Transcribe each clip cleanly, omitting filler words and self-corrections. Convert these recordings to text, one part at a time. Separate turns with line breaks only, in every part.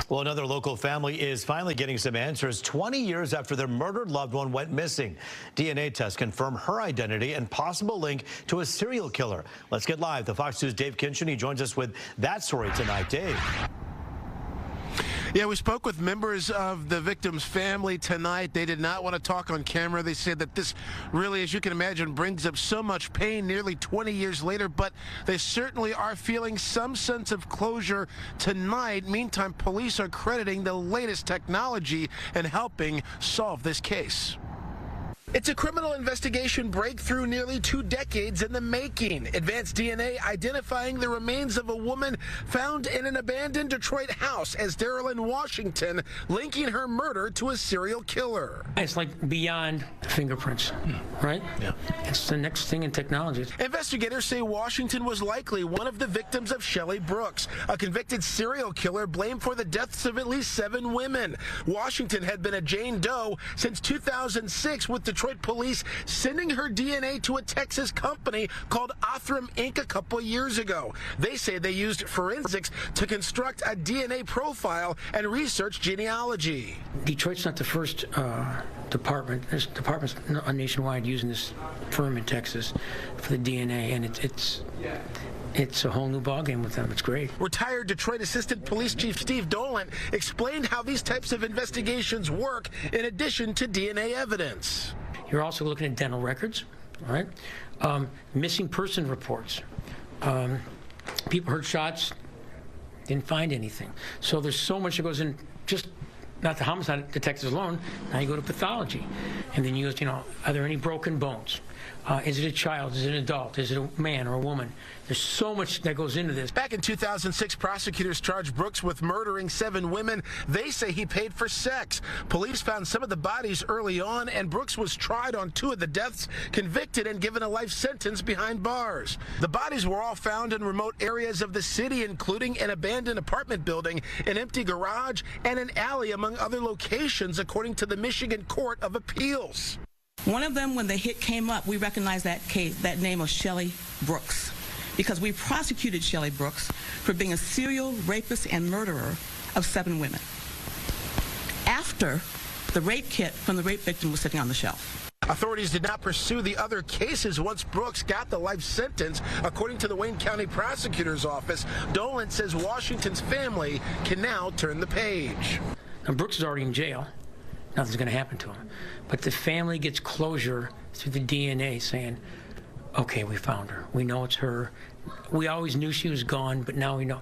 Well, another local family is finally getting some answers 20 years after their murdered loved one went missing. DNA tests confirm her identity and possible link to a serial killer. Let's get live to Fox News' Dave Kinchin. He joins us with that story tonight. Dave.
Yeah, we spoke with members of the victim's family tonight. They did not want to talk on camera. They said that this really, as you can imagine, brings up so much pain nearly 20 years later, but they certainly are feeling some sense of closure tonight. Meantime, police are crediting the latest technology in helping solve this case. It's a criminal investigation breakthrough nearly 2 decades in the making. Advanced DNA identifying the remains of a woman found in an abandoned Detroit house as Marilyn Washington, linking her murder to a serial killer.
It's like beyond fingerprints, right?
Yeah.
It's the next thing in technology.
Investigators say Washington was likely one of the victims of Shelley Brooks, a convicted serial killer blamed for the deaths of at least 7 women. Washington had been a Jane Doe since 2006, with Detroit police sending her DNA to a Texas company called Othram Inc. a couple years ago. They say they used forensics to construct a DNA profile and research genealogy.
Detroit's not the first department. There's departments nationwide using this firm in Texas for the DNA, and it's a whole new ballgame with them. It's great.
Retired Detroit Assistant Police Chief Steve Dolan explained how these types of investigations work in addition to DNA evidence.
You're also looking at dental records, right? Missing person reports. People heard shots, didn't find anything. So there's so much that goes in, just not the homicide detectives alone. Now you go to pathology, and then you go, are there any broken bones? Is it a child? Is it an adult? Is it a man or a woman? There's so much that goes into this.
Back in 2006, prosecutors charged Brooks with murdering 7 women. They say he paid for sex. Police found some of the bodies early on, and Brooks was tried on 2 of the deaths, convicted, and given a life sentence behind bars. The bodies were all found in remote areas of the city, including an abandoned apartment building, an empty garage, and an alley, among other locations, according to the Michigan Court of Appeals.
One of them, when the hit came up, we recognized that case, that name of Shelley Brooks, because we prosecuted Shelley Brooks for being a serial rapist and murderer of 7 women after the rape kit from the rape victim was sitting on the shelf.
Authorities did not pursue the other cases once Brooks got the life sentence. According to the Wayne County Prosecutor's Office, Dolan says Washington's family can now turn the page.
Now, Brooks is already in jail. Nothing's going to happen to him. But the family gets closure through the DNA saying, okay, we found her. We know it's her. We always knew she was gone, but now we know.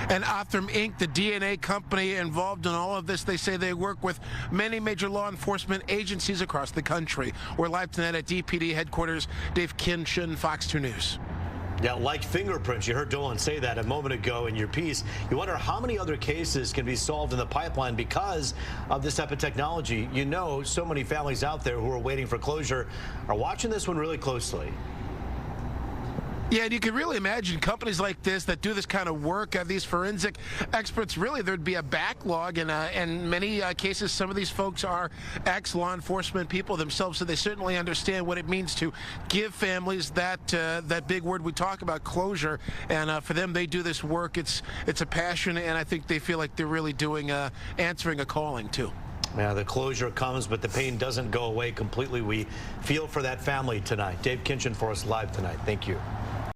And Othram Inc., the DNA company involved in all of this, they say they work with many major law enforcement agencies across the country. We're live tonight at DPD headquarters. Dave Kinchin, Fox 2 News.
Yeah, like fingerprints, you heard Dolan say that a moment ago in your piece. You wonder how many other cases can be solved in the pipeline because of this type of technology. So many families out there who are waiting for closure are watching this one really closely.
Yeah, and you can really imagine companies like this that do this kind of work, these forensic experts, really there'd be a backlog, and in many cases some of these folks are ex-law enforcement people themselves, so they certainly understand what it means to give families that big word we talk about, closure, and for them, they do this work. It's a passion, and I think they feel like they're really doing answering a calling too.
Yeah, the closure comes, but the pain doesn't go away completely. We feel for that family tonight. Dave Kinchin for us live tonight. Thank you.